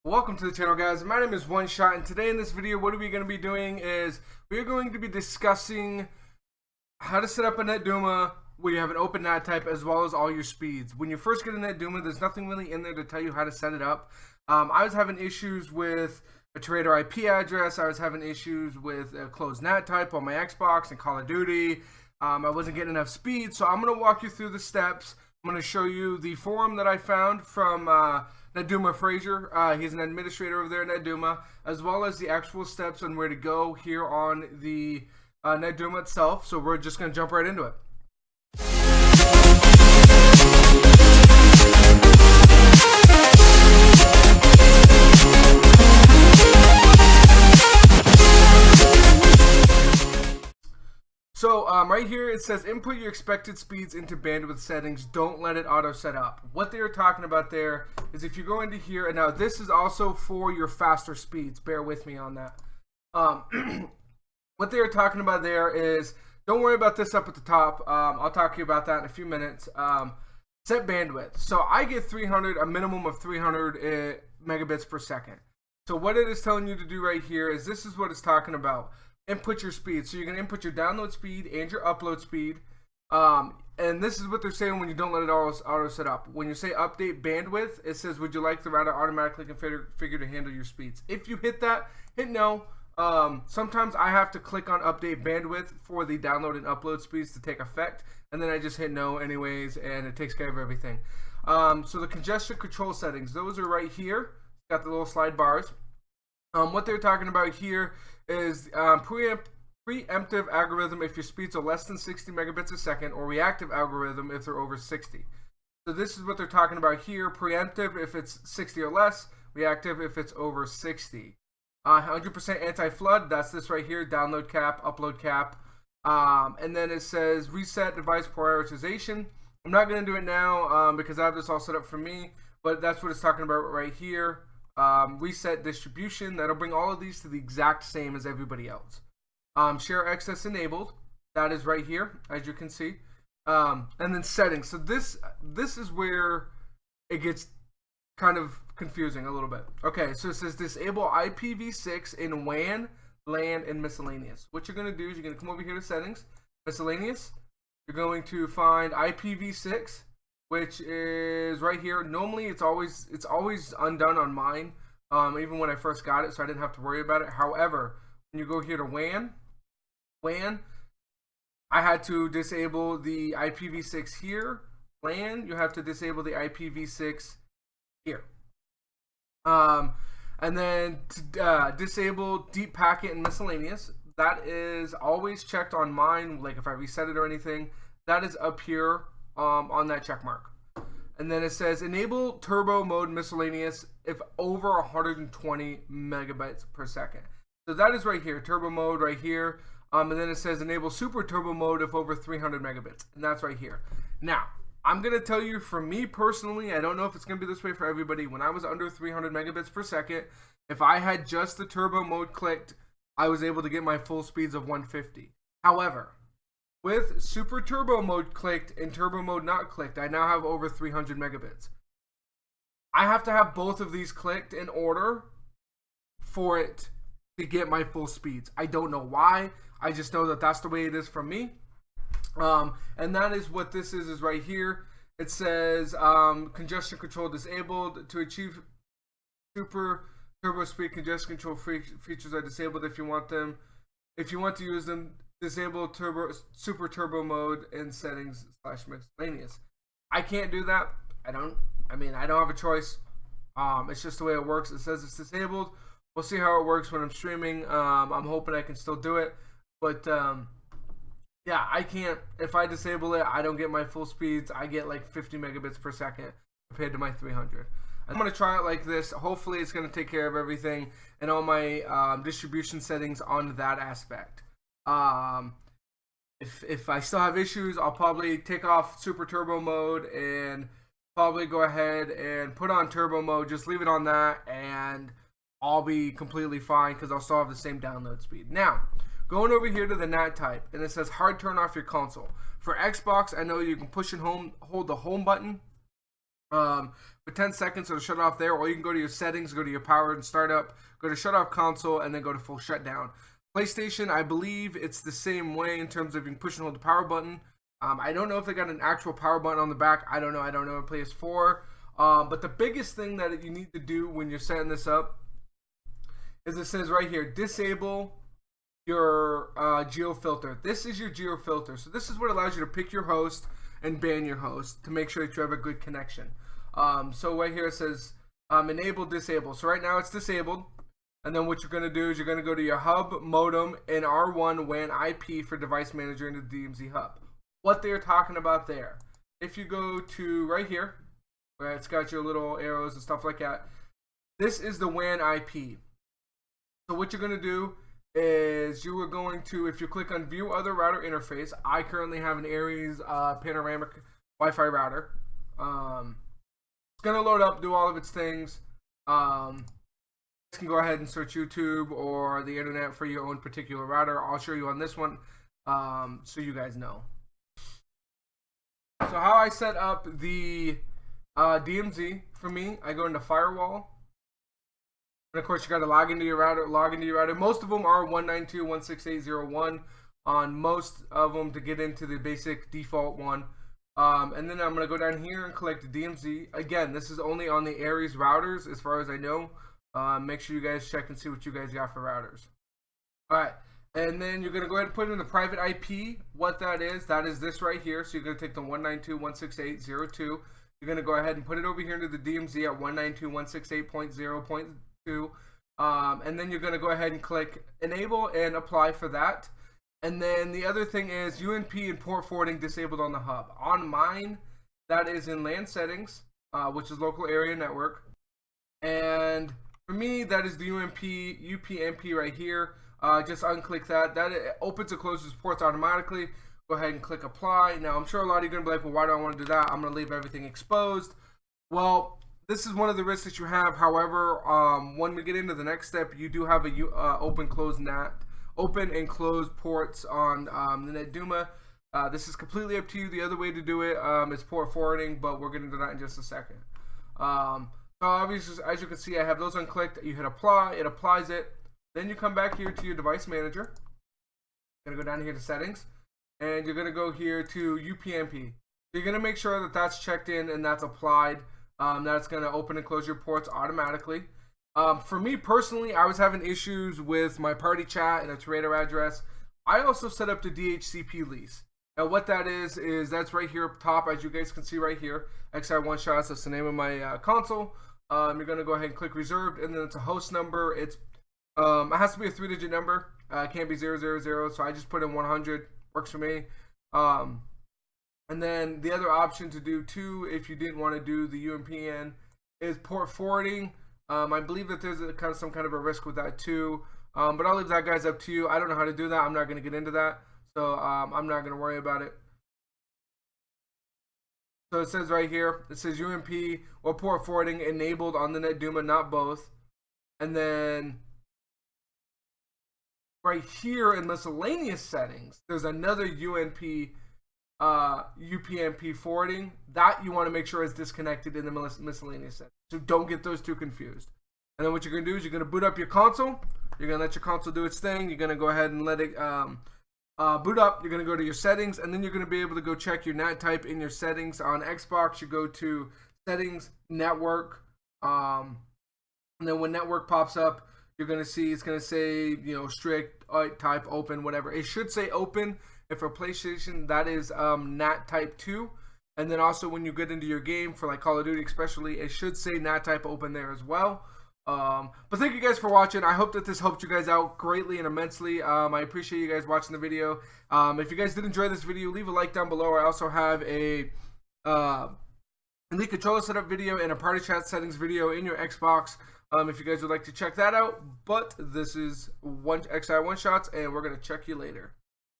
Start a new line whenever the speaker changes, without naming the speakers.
Welcome to the channel, guys. My name is One Shot, and today in this video what are we going to be doing is we're going to be discussing how to set up a netduma when you have an open NAT type, as well as all your speeds. When you first get a netduma, there's nothing really in there to tell you how to set it up. I was having issues with a trader IP address. I was having issues with a closed NAT type on my Xbox and Call of Duty. I wasn't getting enough speed, so I'm going to walk you through the steps. I'm going to show you the forum that I found from netduma Fraser. He's an administrator over there at netduma, as well as the actual steps on where to go here on the netduma itself. So we're just going to jump right into it. So right here it says input your expected speeds into bandwidth settings. Don't let it auto set up. What they are talking about there is if you go into here, and now this is also for your faster speeds. Bear with me on that. What they are talking about there is don't worry about this up at the top. I'll talk to you about that in a few minutes. Set bandwidth. So I get 300, a minimum of 300 megabits per second. So what it is telling you to do right here is this is what it's talking about. Input your speed. So you're going to input your download speed and your upload speed. And this is what they're saying when you don't let it auto set up. When you say update bandwidth, it says, would you like the router automatically configure to handle your speeds? If you hit that, hit no. Sometimes I have to click on update bandwidth for the download and upload speeds to take effect. And then I just hit no anyways, and it takes care of everything. So the congestion control settings, those are right here. Got the little slide bars. What they're talking about here is preemptive algorithm if your speeds are less than 60 megabits a second, or reactive algorithm if they're over 60. So this is what they're talking about here. Preemptive if it's 60 or less, reactive if it's over 60. 100% anti-flood, that's this right here, download cap, upload cap. And then it says reset device prioritization. I'm not going to do it now because I have this all set up for me, but that's what it's talking about right here. Reset distribution, that'll bring all of these to the exact same as everybody else. Share access enabled, that is right here, as you can see. And then settings. So this is where it gets kind of confusing a little bit. Okay, so it says disable IPv6 in WAN, LAN, and miscellaneous. What you're going to do is you're going to come over here to settings, miscellaneous. You're going to find IPv6, which is right here. Normally it's always undone on mine, even when I first got it, so I didn't have to worry about it. However, when you go here to WAN, I had to disable the IPv6 here. LAN, you have to disable the IPv6 here. And then to disable deep packet and miscellaneous, that is always checked on mine. Like if I reset it or anything, that is up here on that check mark. And then it says enable turbo mode miscellaneous if over 120 megabytes per second. So that is right here, turbo mode right here. And then it says enable super turbo mode if over 300 megabits, and that's right here. Now, I'm gonna tell you, for me personally, I don't know if it's gonna be this way for everybody. When I was under 300 megabits per second, if I had just the turbo mode clicked, I was able to get my full speeds of 150. However, with super turbo mode clicked and turbo mode not clicked, I now have over 300 megabits. I have to have both of these clicked in order for it to get my full speeds. I don't know why. I just know that that's the way it is for me. And that is what this is right here. It says congestion control disabled. To achieve super turbo speed, congestion control features are disabled if you want them. If you want to use them, disable super turbo mode in settings / miscellaneous. I can't do that. I don't have a choice. It's just the way it works. It says it's disabled. We'll see how it works when I'm streaming. I'm hoping I can still do it, but yeah, I can't. If I disable it, I don't get my full speeds. I get like 50 megabits per second compared to my 300. I'm going to try it like this. Hopefully it's going to take care of everything and all my distribution settings on that aspect. If I still have issues, I'll probably take off super turbo mode and probably go ahead and put on turbo mode. Just leave it on that and I'll be completely fine because I'll still have the same download speed. Now, going over here to the NAT type, and it says hard turn off your console. For Xbox, I know you can push and hold the home button. But for 10 seconds, it'll shut off there, or you can go to your settings, go to your power and startup, go to shut off console, and then go to full shutdown. PlayStation, I believe it's the same way in terms of you can push and hold the power button. I don't know if they got an actual power button on the back. I don't know PS4. But the biggest thing that you need to do when you're setting this up is it says right here, disable your geo filter. This is your geo filter. So this is what allows you to pick your host and ban your host to make sure that you have a good connection. So right here it says enable, disable. So right now it's disabled. And then what you're going to do is you're going to go to your hub, modem, and R1 WAN IP for device manager into the DMZ hub. What they're talking about there. If you go to right here, where it's got your little arrows and stuff like that, this is the WAN IP. So what you're going to do is you are going to, if you click on view other router interface, I currently have an Aries panoramic Wi-Fi router. It's going to load up, do all of its things. You can go ahead and search YouTube or the internet for your own particular router. I'll show you on this one so you guys know. So how I set up the DMZ for me, I go into firewall. And of course you got to log into your router. Most of them are 192.168.0.1 on most of them to get into the basic default one. And then I'm going to go down here and collect the DMZ. Again, this is only on the Aries routers as far as I know. Make sure you guys check and see what you guys got for routers. Alright, and then you're going to go ahead and put in the private IP. What that is this right here. So you're going to take the 192.168.0.2. You're going to go ahead and put it over here into the DMZ at 192.168.0.2. And then you're going to go ahead and click enable and apply for that. And then the other thing is UNP and port forwarding disabled on the hub. On mine, that is in LAN settings, which is local area network. And for me, that is the UPnP right here. Just unclick that. That opens and closes ports automatically. Go ahead and click apply. Now, I'm sure a lot of you are going to be like, well, why do I want to do that? I'm going to leave everything exposed. Well, this is one of the risks that you have. However, when we get into the next step, you do have a open and closed ports on the netduma. This is completely up to you. The other way to do it is port forwarding, but we're going to do that in just a second. So obviously, as you can see, I have those unclicked. You hit apply, it applies it. Then you come back here to your device manager. You're going to go down here to settings, and you're going to go here to UPnP. You're going to make sure that that's checked in and that's applied. That's going to open and close your ports automatically. For me personally, I was having issues with my party chat and its radar address. I also set up the DHCP lease. Now what that is that's right here up top, as you guys can see right here. XI1 shots, that's the name of my console. You're going to go ahead and click reserved, and then it's a host number. It has to be a 3-digit number. It can't be 000, so I just put in 100. Works for me. And then the other option to do too, if you didn't want to do the UMPN, is port forwarding. I believe that there's some kind of a risk with that too. But I'll leave that, guys, up to you. I don't know how to do that. I'm not going to get into that. So I'm not going to worry about it. So it says right here, it says UMP or port forwarding enabled on the netduma, not both. And then right here in miscellaneous settings, there's another UPnP forwarding that you want to make sure is disconnected in the miscellaneous settings. So don't get those two confused. And then what you're going to do is you're going to boot up your console. You're going to let your console do its thing. You're going to go ahead and let it boot up. You're going to go to your settings, and then you're going to be able to go check your NAT type in your settings. On Xbox, you go to settings, network, and then when network pops up, you're going to see it's going to say, strict, type, open, whatever. It should say open. If for PlayStation, that is NAT type 2. And then also when you get into your game for like Call of Duty especially, it should say NAT type open there as well. But thank you guys for watching. I hope that this helped you guys out greatly and immensely. I appreciate you guys watching the video. If you guys did enjoy this video, leave a like down below. I also have a elite controller setup video and a party chat settings video in your Xbox. If you guys would like to check that out. But this is XI1 Shots, and we're going to check you later.